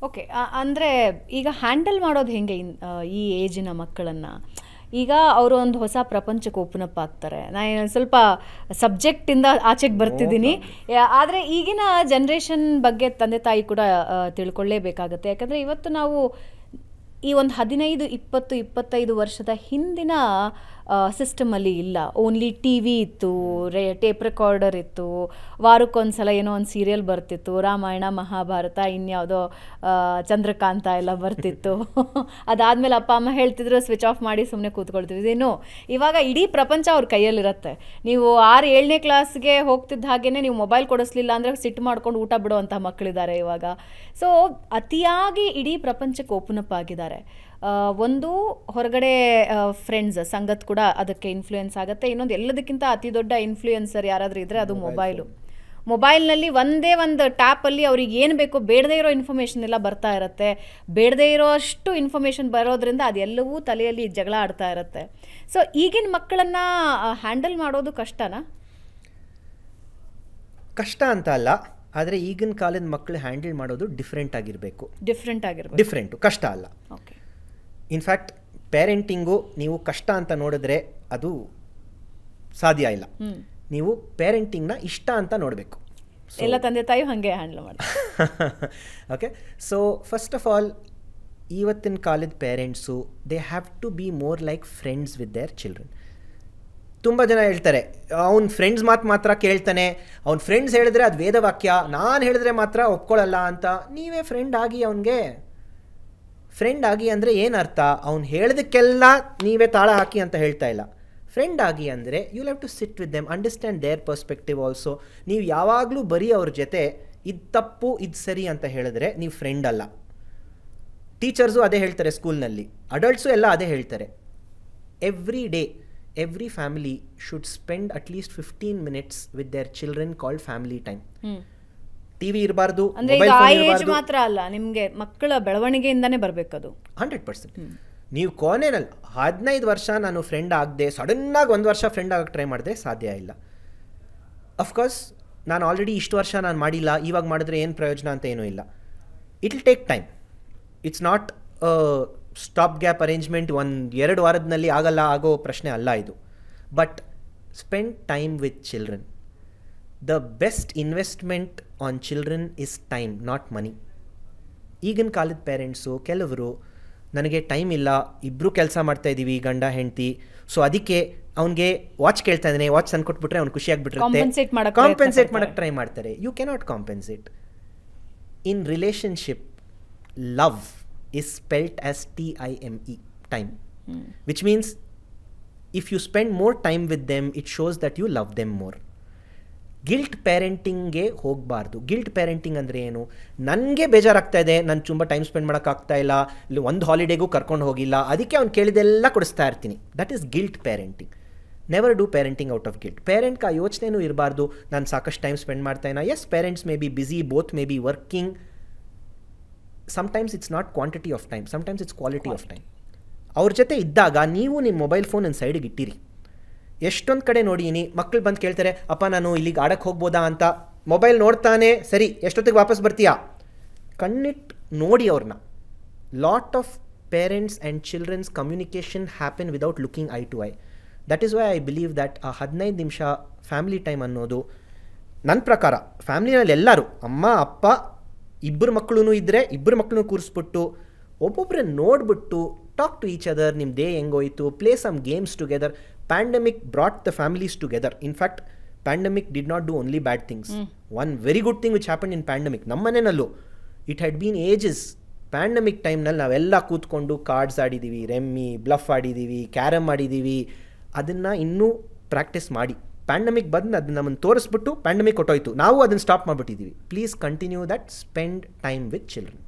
Okay. ಅಂದರೆ ಈಗ handle ಮಾಡೋದು ಹೆಂಗೆ ಈ ಏಜಿನ ಮಕ್ಕಳನ್ನು? ಈಗ ಅವರು ಒಂದು ಹೊಸ ಪ್ರಪಂಚಕ್ಕೆ ಓಪನ್ ಅಪ್ ಆಗ್ತಾರೆ. ನಾನು ಸ್ವಲ್ಪ ಸಬ್ಜೆಕ್ಟಿಂದ ಆಚೆಗೆ ಬರ್ತಿದ್ದೀನಿ, ಆದರೆ ಈಗಿನ ಜನ್ರೇಷನ್ ಬಗ್ಗೆ ತಂದೆ ತಾಯಿ ಕೂಡ ತಿಳ್ಕೊಳ್ಳೇಬೇಕಾಗತ್ತೆ. ಯಾಕಂದರೆ ಇವತ್ತು ನಾವು ಈ ಒಂದು 15, 20, 25 ವರ್ಷದ ಹಿಂದಿನ ಸಿಸ್ಟಮಲ್ಲಿ ಇಲ್ಲ. ಓನ್ಲಿ ಟಿ ವಿ ಇತ್ತು, ಟೇಪ್ ರೆಕಾರ್ಡರ್ ಇತ್ತು, ವಾರಕ್ಕೊಂದ್ಸಲ ಏನೋ ಒಂದು ಸೀರಿಯಲ್ ಬರ್ತಿತ್ತು, ರಾಮಾಯಣ ಮಹಾಭಾರತ ಇನ್ಯಾವುದೋ ಚಂದ್ರಕಾಂತ ಎಲ್ಲ ಬರ್ತಿತ್ತು. ಅದಾದಮೇಲೆ ಅಪ್ಪ ಅಮ್ಮ ಹೇಳ್ತಿದ್ರು ಸ್ವಿಚ್ ಆಫ್ ಮಾಡಿ ಸುಮ್ಮನೆ ಕೂತ್ಕೊಳ್ತಿದ್ದೇನು. ಇವಾಗ ಇಡೀ ಪ್ರಪಂಚ ಅವ್ರ ಕೈಯಲ್ಲಿರುತ್ತೆ. ನೀವು 6, 7ನೇ ಕ್ಲಾಸ್ಗೆ ಹೋಗ್ತಿದ್ದ ಹಾಗೇ ನೀವು ಮೊಬೈಲ್ ಕೊಡಿಸ್ಲಿಲ್ಲ ಅಂದರೆ ಸಿಟ್ಟು ಮಾಡ್ಕೊಂಡು ಊಟ ಬಿಡುವಂಥ ಮಕ್ಕಳಿದ್ದಾರೆ ಇವಾಗ. ಸೊ ಅತಿಯಾಗಿ ಇಡೀ ಪ್ರಪಂಚಕ್ಕೆ ಓಪನ್ ಅಪ್ ಆಗಿದ್ದಾರೆ. ಒಂದು ಹೊರಗಡೆ ಫ್ರೆಂಡ್ಸ್ ಸಂಗತ್ ಕೂಡ ಅದಕ್ಕೆ ಇನ್ಫ್ಲೂಯೆನ್ಸ್ ಆಗುತ್ತೆ. ಇನ್ನೊಂದು ಎಲ್ಲದಕ್ಕಿಂತ ಅತಿ ದೊಡ್ಡ ಇನ್ಫ್ಲೂಯೆನ್ಸರ್ ಯಾರಾದರೂ ಇದ್ದರೆ ಅದು ಮೊಬೈಲ್ನಲ್ಲಿ ಒಂದೇ ಒಂದು ಟ್ಯಾಪಲ್ಲಿ ಅವ್ರಿಗೆ ಏನು ಬೇಕೋ ಬೇಡದೇ ಇರೋ ಇನ್ಫಾರ್ಮೇಷನ್ ಎಲ್ಲ ಬರ್ತಾ ಇರುತ್ತೆ. ಬೇಡದೇ ಇರೋ ಅಷ್ಟು ಇನ್ಫಾರ್ಮೇಷನ್ ಬರೋದ್ರಿಂದ ಅದೆಲ್ಲವೂ ತಲೆಯಲ್ಲಿ ಜಗಳ ಆಡ್ತಾ ಇರುತ್ತೆ. ಸೊ ಈಗಿನ ಮಕ್ಕಳನ್ನು ಹ್ಯಾಂಡಲ್ ಮಾಡೋದು ಕಷ್ಟನಾ? ಕಷ್ಟ ಅಂತ ಅಲ್ಲ, ಆದರೆ ಈಗಿನ ಕಾಲದ ಮಕ್ಕಳು ಹ್ಯಾಂಡಲ್ ಮಾಡೋದು ಡಿಫ್ರೆಂಟ್ ಆಗಿರಬೇಕು. ಡಿಫ್ರೆಂಟು, ಕಷ್ಟ ಅಲ್ಲ. ಓಕೆ. ಇನ್ಫ್ಯಾಕ್ಟ್ ಪೇರೆಂಟಿಂಗು ನೀವು ಕಷ್ಟ ಅಂತ ನೋಡಿದ್ರೆ ಅದು ಸಾಧ್ಯ ಇಲ್ಲ. ನೀವು ಪೇರೆಂಟಿಂಗ್ನ ಇಷ್ಟ ಅಂತ ನೋಡಬೇಕು. ಎಲ್ಲ ತಂದೆ ತಾಯಿ ಹಾಗೆ ಹ್ಯಾಂಡಲ್ ಮಾಡ್ತಾರೆ. Okay. So first of all, ಇವತ್ತಿನ ಕಾಲದ parents they have to be more like friends with their children. ತುಂಬ ಜನ ಹೇಳ್ತಾರೆ ಅವ್ನ ಫ್ರೆಂಡ್ಸ್ ಮಾತ್ರ ಕೇಳ್ತಾನೆ, ಅವ್ನ ಫ್ರೆಂಡ್ಸ್ ಹೇಳಿದ್ರೆ ಅದು ವೇದವಾಕ್ಯ, ನಾನು ಹೇಳಿದ್ರೆ ಮಾತ್ರ ಒಪ್ಕೊಳ್ಳಲ್ಲ ಅಂತ. ನೀವೇ ಫ್ರೆಂಡ್ ಆಗಿ ಅವನಿಗೆ. ಫ್ರೆಂಡ್ ಆಗಿ ಅಂದರೆ ಏನು ಅರ್ಥ? ಅವ್ನು ಹೇಳೋದಕ್ಕೆಲ್ಲ ನೀವೇ ತಾಳ ಹಾಕಿ ಅಂತ ಹೇಳ್ತಾ ಇಲ್ಲ. ಫ್ರೆಂಡ್ ಆಗಿ ಅಂದರೆ you have to sit with them, understand their perspective also. ನೀವು ಯಾವಾಗಲೂ ಬರೀ ಅವ್ರ ಜೊತೆ ಇದು ತಪ್ಪು ಇದು ಸರಿ ಅಂತ ಹೇಳಿದ್ರೆ ನೀವು ಫ್ರೆಂಡ್ ಅಲ್ಲ. ಟೀಚರ್ಸು ಅದೇ ಹೇಳ್ತಾರೆ ಸ್ಕೂಲ್ನಲ್ಲಿ, ಅಡಲ್ಟ್ಸು ಎಲ್ಲ ಅದೇ ಹೇಳ್ತಾರೆ. Every day every family should spend at least 15 minutes with their children called family time. TV ಇರಬಾರ್ದು, ಮೊಬೈಲ್ ಫೋನ್ ಇರಬಾರ್ದು. ಮಾತ್ರ ಅಲ್ಲ, ನಿಮಗೆ ಮಕ್ಕಳ ಬೆಳವಣಿಗೆಯಿಂದಾನೇ ಬರಬೇಕದು. 100%. ನೀವು ಕೊನೆಯಲ್ಲಿ 15 ವರ್ಷ ನಾನು ಫ್ರೆಂಡ್ ಆಗದೆ ಸಡನ್ನಾಗಿ 1 ವರ್ಷ ಫ್ರೆಂಡ್ ಆಗಕ್ಕೆ ಟ್ರೈ ಮಾಡಿದೆ, ಸಾಧ್ಯ ಇಲ್ಲ. ಅಫ್ಕೋರ್ಸ್ ನಾನು ಆಲ್ರೆಡಿ ಇಷ್ಟು ವರ್ಷ ನಾನು ಮಾಡಿಲ್ಲ, ಇವಾಗ ಮಾಡಿದ್ರೆ ಏನು ಪ್ರಯೋಜನ ಅಂತ ಏನೂ ಇಲ್ಲ. It will take time. It's not stop gap arrangement 1-2 ವಾರದಲ್ಲಿ ಆಗೋ ಪ್ರಶ್ನೆ ಅಲ್ಲ ಇದು. But spend time with children. The best investment on children is time, not ಮನಿ. ಈಗಿನ ಕಾಲದ ಪೇರೆಂಟ್ಸು ಕೆಲವರು ನನಗೆ ಟೈಮ್ ಇಲ್ಲ, ಇಬ್ಬರು ಕೆಲಸ ಮಾಡ್ತಾಯಿದ್ದೀವಿ ಗಂಡ ಹೆಂಡತಿ, ಸೊ ಅದಕ್ಕೆ ಅವ್ನಿಗೆ ವಾಚ್ ಕೇಳ್ತಾ ಇದ್ದಾನೆ, ವಾಚ್ ತಂದು ಕೊಟ್ಬಿಟ್ರೆ ಅವ್ನು ಖುಷಿಯಾಗಿಬಿಟ್ಟಿರುತ್ತೆ, ಕಾಂಪೆನ್ಸೇಟ್ ಮಾಡೋಕ್ಕೆ ಟ್ರೈ ಮಾಡ್ತಾರೆ. You cannot compensate. In relationship, love is spelt as time, time, which means if you spend more time with them, it shows that you love them more. Guilt ಪೇರೆಂಟಿಂಗ್ಗೆ ಹೋಗಬಾರ್ದು. Guilt parenting ಅಂದರೆ ಏನು? ನನಗೆ ಬೇಜಾರಾಗ್ತಾ ಇದೆ, ನಾನು ತುಂಬ time spend ಮಾಡೋಕ್ಕಾಗ್ತಾ ಇಲ್ಲ, ಇಲ್ಲಿ ಒಂದು ಹಾಲಿಡೇಗೂ ಕರ್ಕೊಂಡು ಹೋಗಿಲ್ಲ, ಅದಕ್ಕೆ ಅವ್ನು ಕೇಳಿದೆಲ್ಲ ಕೊಡಿಸ್ತಾ ಇರ್ತೀನಿ. That is guilt parenting. Never do parenting out of guilt. ಪೇರೆಂಟ್ಗೆ ಆ ಯೋಚನೆಯೂ ಇರಬಾರ್ದು, ನಾನು ಸಾಕಷ್ಟು ಟೈಮ್ ಸ್ಪೆಂಡ್ ಮಾಡ್ತಾ ಇಲ್ಲ. Yes, parents may be busy, both may be working. Sometimes it's not quantity of time, sometimes it's quality of time. ಅವ್ರ ಜೊತೆ ಇದ್ದಾಗ ನೀವು ನಿಮ್ಮ ಮೊಬೈಲ್ ಫೋನ್ ಒಂದು ಸೈಡಿಗೆ ಇಟ್ಟಿರಿ. ಎಷ್ಟೊಂದು ಕಡೆ ನೋಡೀನಿ, ಮಕ್ಕಳು ಬಂದು ಕೇಳ್ತಾರೆ, ಅಪ್ಪ ನಾನು ಇಲ್ಲಿಗೆ ಆಡಕ್ಕೆ ಹೋಗ್ಬೋದಾ ಅಂತ. ಮೊಬೈಲ್ ನೋಡ್ತಾನೆ, ಸರಿ ಎಷ್ಟೊತ್ತಿಗೆ ವಾಪಸ್ ಬರ್ತೀಯಾ? ಕಣ್ಣಿಟ್ಟು ನೋಡಿ ಅವ್ರನ್ನ. Lot of parents and childrens communication happen without looking eye to eye. That is why I believe that ಆ 15 ನಿಮಿಷ ಫ್ಯಾಮಿಲಿ ಟೈಮ್ ಅನ್ನೋದು ನನ್ನ ಪ್ರಕಾರ ಫ್ಯಾಮಿಲಿನಲ್ಲಿ ಎಲ್ಲರೂ ಅಮ್ಮ ಅಪ್ಪ ಇಬ್ಬರು ಮಕ್ಕಳು ಇದ್ದರೆ ಇಬ್ಬರು ಮಕ್ಕಳನ್ನು ಕೂರಿಸ್ಬಿಟ್ಟು ಒಬ್ಬೊಬ್ಬರನ್ನ ನೋಡಿಬಿಟ್ಟು ಟಾಕ್ ಟು ಈಚ್ ಅದರ್. ನಿಮ್ಮ ಡೇ ಹೆಂಗೋಯ್ತು, play some games together. Pandemic brought the families together. In fact, pandemic did not do only bad things. One very good thing which happened in pandemic, ನಮ್ಮನೆನಲ್ಲೂ it had been ages. Pandemic ಟೈಮ್ನಲ್ಲಿ ನಾವೆಲ್ಲ ಕೂತ್ಕೊಂಡು cards ಆಡಿದ್ದೀವಿ, ರೆಮ್ಮಿ, bluff ಆಡಿದ್ದೀವಿ, carrom ಆಡಿದ್ದೀವಿ. ಅದನ್ನು ಇನ್ನೂ practice ಮಾಡಿ. Pandemic ಬಂದು ಅದನ್ನ ನಮ್ಮನ್ನು ತೋರಿಸ್ಬಿಟ್ಟು pandemic ಕೊಟ್ಟೋಯ್ತು, ನಾವು ಅದನ್ನು ಸ್ಟಾಪ್ ಮಾಡಿಬಿಟ್ಟಿದ್ದೀವಿ. Please continue that. Spend time with children.